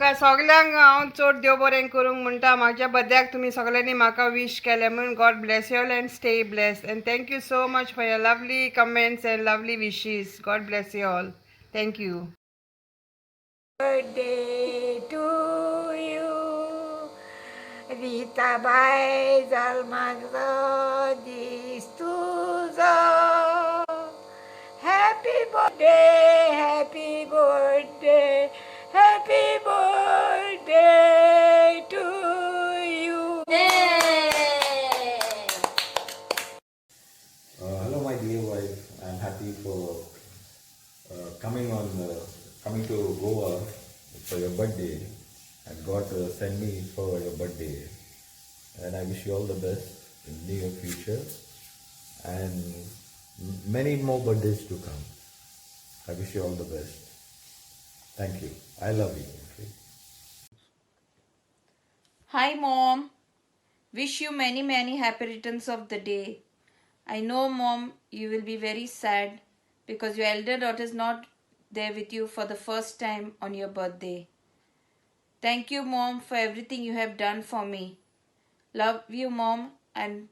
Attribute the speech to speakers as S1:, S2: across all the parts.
S1: काय सगल्यांक हांव चड देव बरें करूंक म्हणटा म्हाज्या बर्थडेक तुमी सगल्यांनी म्हाका विश केलें म्हणून God bless you all and stay blessed and thank you so much for your lovely comments and lovely wishes. God bless you all. Thank you.
S2: Birthday to you रीताबाई जल्माचो दीस तुजो. Happy birthday, happy birthday, happy birthday to you.
S3: Hello, my dear wife. I'm happy for coming to Goa for your birthday, and God send me for your birthday. And I wish you all the best in the near future, and many more birthdays to come. I wish you all the best. Thank you. I love you. Okay?
S4: Hi mom, wish you many happy returns of the day. I know mom, you will be very sad because your elder daughter is not there with you for the first time on your birthday. Thank you mom for everything you have done for me. Love you mom, and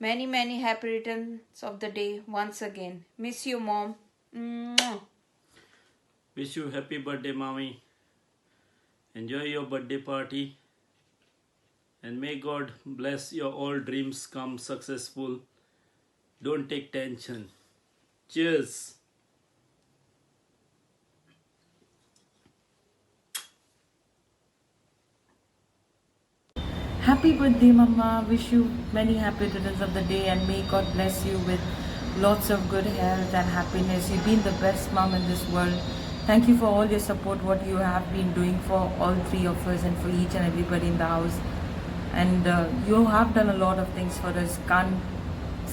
S4: many happy returns of the day once again. Miss you mom. Mwah.
S5: Wish you happy birthday, mommy. Enjoy your birthday party, and may God bless your all dreams come successful. Don't take tension. Cheers.
S6: Happy birthday, Mama. Wish you many happy returns of the day, and may God bless you with lots of good health and happiness. You've been the best mom in this world. Thank you for all your support, what you have been doing for all three of us and for each and everybody in the house. And you have done a lot of things for us. Can't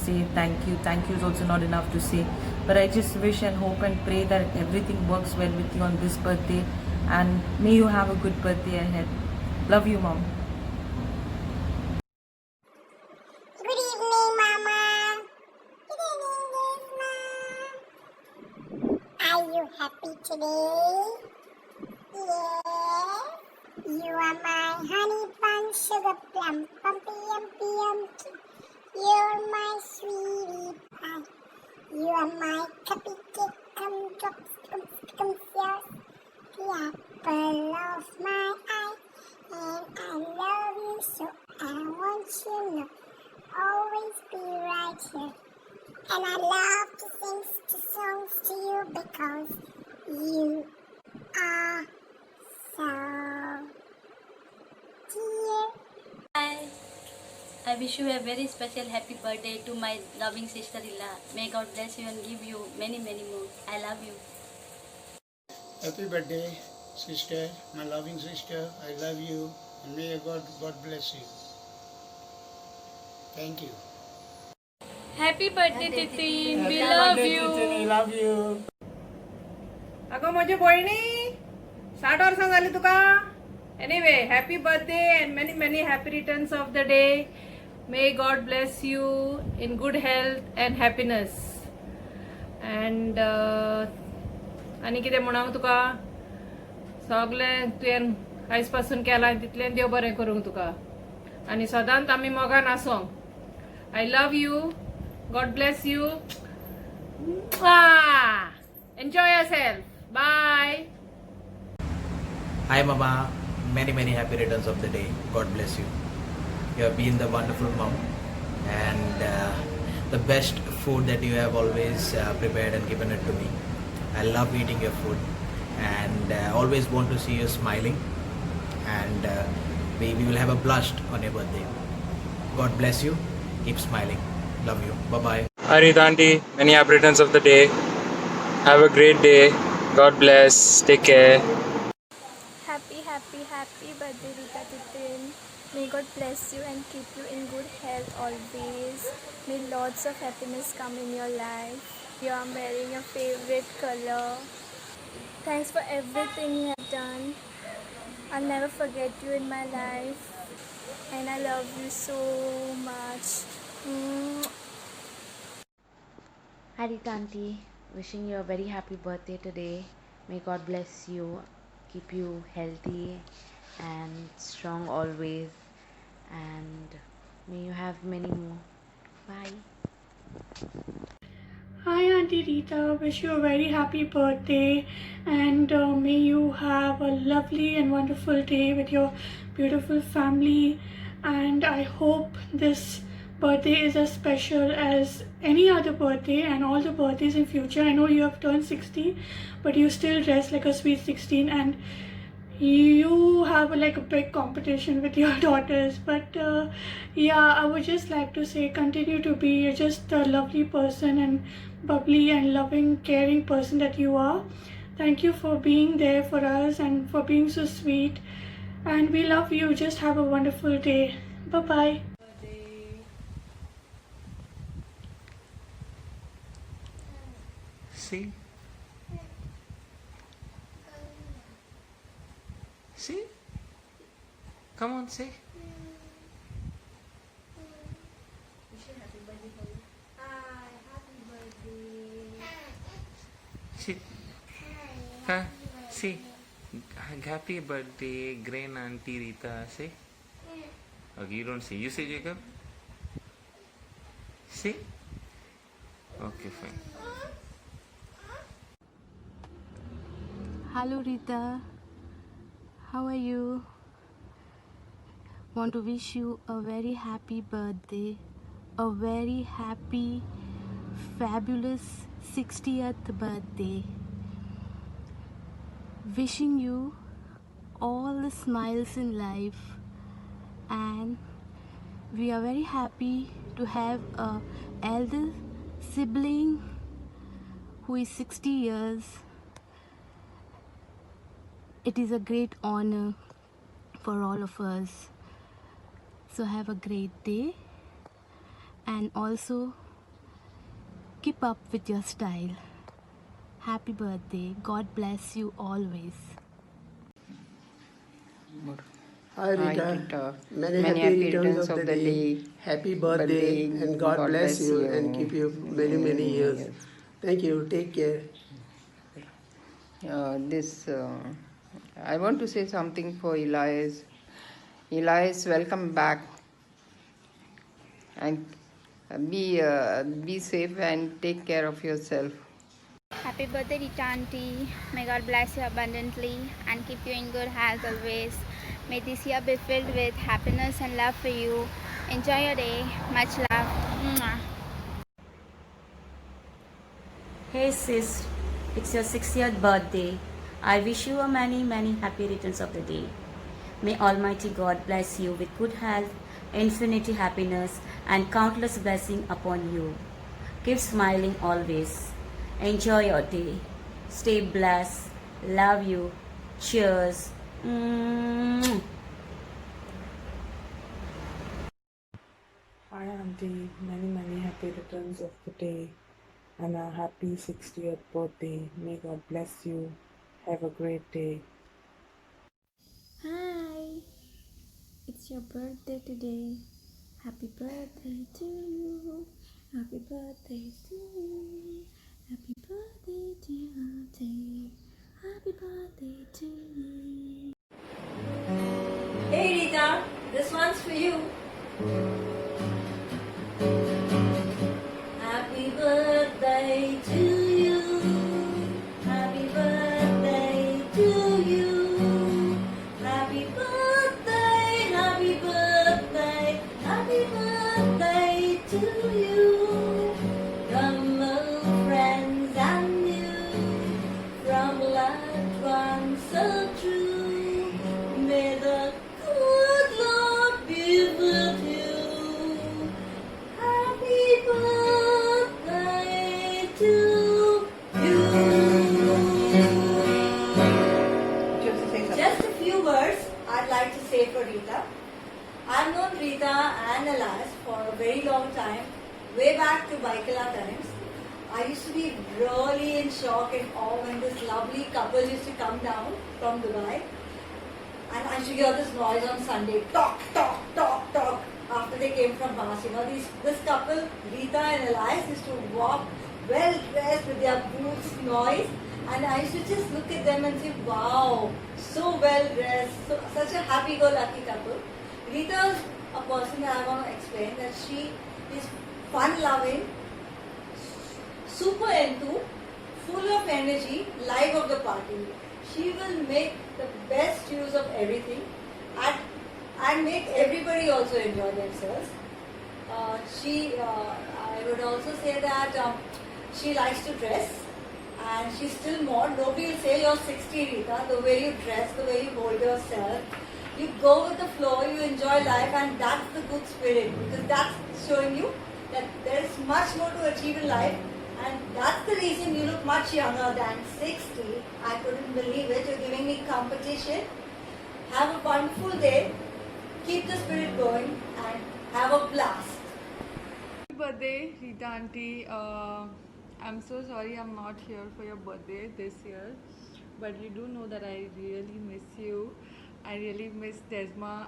S6: say thank you. Thank you is also not enough to say. But I just wish and hope and pray that everything works well with you on this birthday. And may you have a good birthday ahead. Love you, Mom.
S2: Good evening, Mama. Good evening, Mom. Are you happy today? Yes. You are my honey bun, sugar plum, pumpy, yumpy, yumpy. You're my sweetie pie. You are my cupcake, come drops, come yours. The apple of my eye. And I love you so I want you to know. Always be right here. And I love to sing songs to you because you are so dear.
S7: Hi. I wish you a very special happy birthday to my loving sister-in-law. May God bless you and give you many more. I love you.
S8: Happy birthday, sister, my loving sister. I love you, and may God bless you. Thank you.
S7: Happy birthday, Titin. We love you.
S8: I love you.
S1: अगं माझी बहिणी 60 वर्सां झाली तुका. Anyway happy birthday and many happy returns of the day. May God bless you in good health and happiness. And आनी कितें म्हणांक तुका, सगळें तुवें आयज पासून केलां तितलें देव बरें करूंक तुका, आनी सदांच आमी मोगान आसूंक. I love you. God bless you. Enjoy yourself. Bye.
S9: Hi Mama, many happy returns of the day. God bless you. You have been the wonderful mom, and the best food that you have always prepared and given it to me. I love eating your food, and always want to see you smiling, and we will have a blast on your birthday. God bless you. Keep smiling. Love you. Bye bye.
S10: Hi Rita auntie, many happy returns of the day. Have a great day. God bless. Take care.
S11: Happy birthday, Rita Titin. May God bless you and keep you in good health always. May lots of happiness come in your life. You are wearing your favorite color. Thanks for everything you have done. I'll never forget you in my life. And I love you so much.
S12: Hi Rita auntie, wishing you a very happy birthday today. May God bless you, keep you healthy and strong always, and may you have many more. Bye.
S13: Hi Auntie Rita, wish you a very happy birthday, and may you have a lovely and wonderful day with your beautiful family, and I hope this birthday is as special as any other birthday and all the birthdays in future. I know you have turned 60, but you still dress like a sweet 16, and you have like a big competition with your daughters. But yeah, I would just like to say continue to be just a lovely person and bubbly and loving, caring person that you are. Thank you for being there for us and for being so sweet, and we love you. Just have a wonderful day. Bye bye.
S14: See? See? Come on, say. See? See? Happy birthday, Grand Auntie Rita. Say. Okay, you don't say. You say, Jacob? See? Okay, fine.
S12: Hello Rita, how are you? Want to wish you a very happy birthday, a very happy, fabulous 60th birthday. Wishing you all the smiles in life, and we are very happy to have a elder sibling who is 60 years. It is a great honor for all of us. So have a great day, and also keep up with your style. Happy birthday. God bless you always.
S15: Hi Rita, many happy returns of the day. Happy birthday, and God bless you and keep you many years. Thank you, take care.
S16: I want to say something for Elias. Elias, welcome back, and be safe and take care of yourself.
S11: Happy birthday, Rita Auntie. May God bless you abundantly and keep you in good health always. May this year be filled with happiness and love for you. Enjoy your day. Much love. Mwah.
S17: Hey sis, it's your 60th birthday. I wish you a many happy returns of the day. May Almighty God bless you with good health, infinity happiness, and countless blessings upon you. Keep smiling always. Enjoy your day. Stay blessed. Love you. Cheers.
S6: Hi Auntie, many happy returns of the day and a happy 60th birthday. May God bless you. Have a great day.
S11: Hi. It's your birthday today. Happy birthday to you. Happy birthday to you. Happy birthday, dear Auntie. Happy birthday to you.
S18: Hey Rita, this one's for you. Happy birthday to you. Happy birthday to you. Happy birthday, happy birthday, happy birthday to you. From old friends and new, from loved ones so true. May the good Lord be with you. Happy birthday to you. Just a few words I'd like to say for Rita. I've known Rita and Elias for a very long time, way back to Baikala times. I used to be really in shock and awe when this lovely couple used to come down from Dubai. And I used to hear this noise on Sunday, talk, talk, talk, talk, after they came from Mass. You know, this couple, Rita and Elias, used to walk well dressed with their boots, noise. And I used to just look at them and say, wow, so well dressed, such a happy-go-lucky couple. Rita is a person that I want to explain that she is fun-loving, super into, full of energy, life of the party. She will make the best use of everything and make everybody also enjoy themselves. I would also say that she likes to dress and she's still more. Nobody will say you're 60, Rita, the way you dress, the way you hold yourself. You go with the flow, you enjoy life, and that's the good spirit, because that's showing you that there is much more to achieve in life, and that's the reason you look much younger than 60. I couldn't believe it. You're giving me competition. Have a wonderful day. Keep the spirit going and have a blast.
S1: Happy birthday, Rita auntie. I'm so sorry I'm not here for your birthday this year, but you do know that I really miss you. I really miss Desma,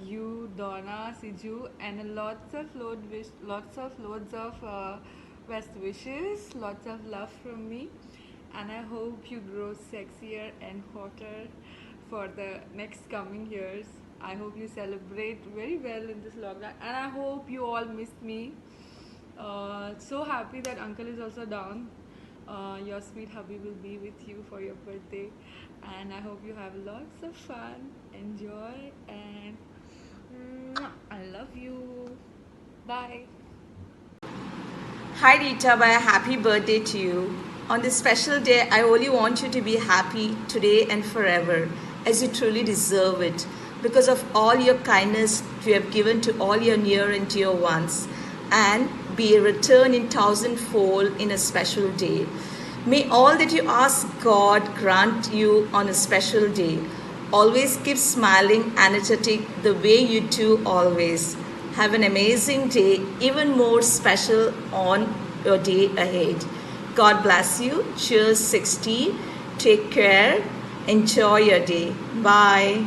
S1: you, Donna, Siju, and lots of loads of best wishes, lots of love from me, and I hope you grow sexier and hotter for the next coming years. I hope you celebrate very well in this lockdown, and I hope you all missed me. So happy that uncle is also down. Your sweet hubby will be with you for your birthday, and I hope you have lots of fun, enjoy, and I love you. Bye.
S4: Hi Rita, a happy birthday to you. On this special day, I only want you to be happy today and forever, as you truly deserve it, because of all your kindness you have given to all your near and dear ones, and be a return in thousandfold in a special day. May all that you ask God grant you on a special day. Always keep smiling, energetic the way you do always. Have an amazing day, even more special on your day ahead. God bless you. Cheers 60. Take care. Enjoy your day. Bye.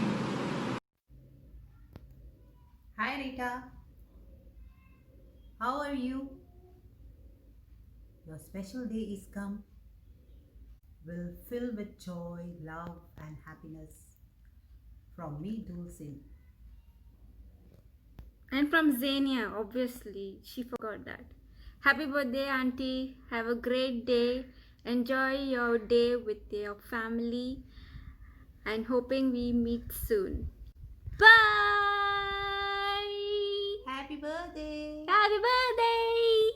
S19: Hi Rita, how are you? Your special day is come, will fill with joy, love and happiness. From me, Dulcin.
S11: And from Zania, obviously, she forgot that. Happy birthday, Auntie. Have a great day. Enjoy your day with your family and hoping we meet soon. Bye!
S19: Happy birthday!
S11: Happy birthday!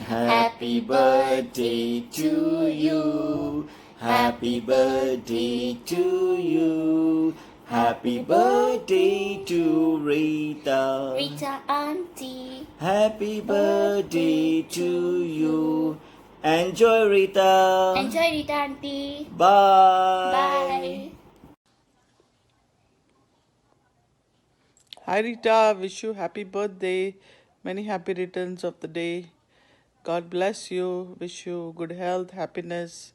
S20: Happy birthday to you. Happy birthday to you. Happy birthday to Rita.
S17: Rita auntie.
S20: Happy birthday to you. Enjoy, Rita.
S17: Enjoy Rita auntie.
S20: Bye.
S17: Bye.
S21: Hi Rita, wish you happy birthday. Many happy returns of the day. God bless you. Wish you good health, happiness,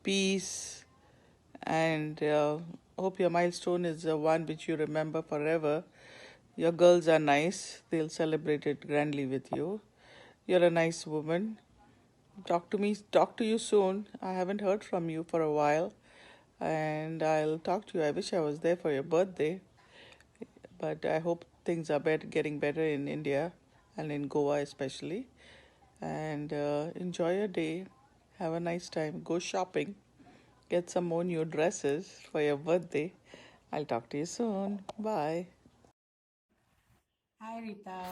S21: peace, and hope your milestone is the one which you remember forever. Your girls are nice. They'll celebrate it grandly with you. You're a nice woman. Talk to you soon. I haven't heard from you for a while, and I'll talk to you. I wish I was there for your birthday, but I hope things are getting better in India and in Goa especially. And enjoy your day. Have a nice time. Go shopping. Get some more new dresses for your birthday. I'll talk to you soon. Bye.
S22: Hi Rita,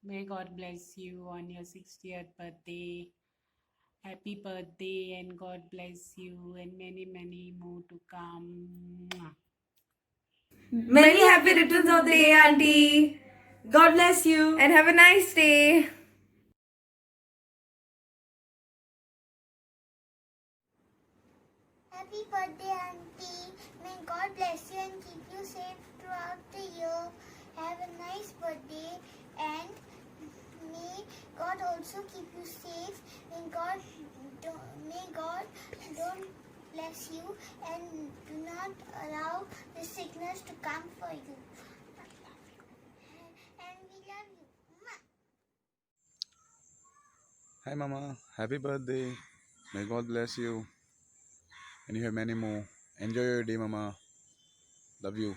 S22: may God bless you on your 60th birthday. Happy birthday and God bless you and many, many more to come. Mwah.
S1: Many happy returns of the day, Auntie. God bless you and have a nice day.
S2: Happy birthday, Auntie. May God bless you and keep you safe throughout the year. Have a nice birthday and may God also keep you safe. May God don't bless you and do not allow the sickness to come for you. And we love you.
S23: Hi Mama, happy birthday. May God bless you and you have many more.
S3: Enjoy your day, Mama. Love you.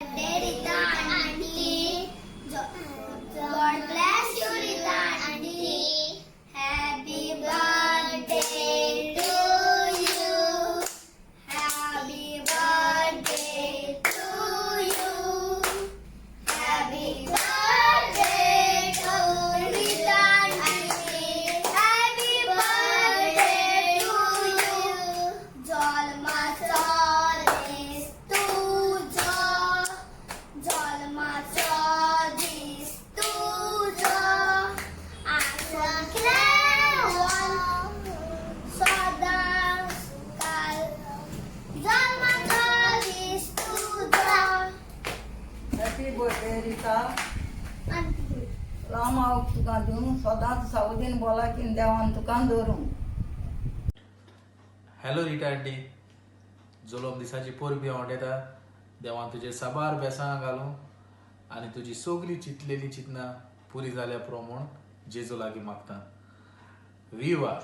S2: Rita Auntie. God bless you, Rita Auntie. Happy birthday to you. Happy birthday to you. Happy birthday to Rita Auntie. Happy birthday to you. Jalma Chalis tuja. Jalma Chalis tuja. Asal klewan sadar kal. Jalma Chalis tuja.
S5: Happy birthday, Rita. Rama तुका देऊन सदांच सावधीन बोला की देवान तुका दवरूं.
S23: Hello Rita aunty, जलम दिसाची परबी आवडटा. देवान तुजे साबार बेसां घालूं आनी तुजी सगळी चिंतलेली चिंतना पुरी जाल्या प्रमाण जेजू लागीं मागता. विवा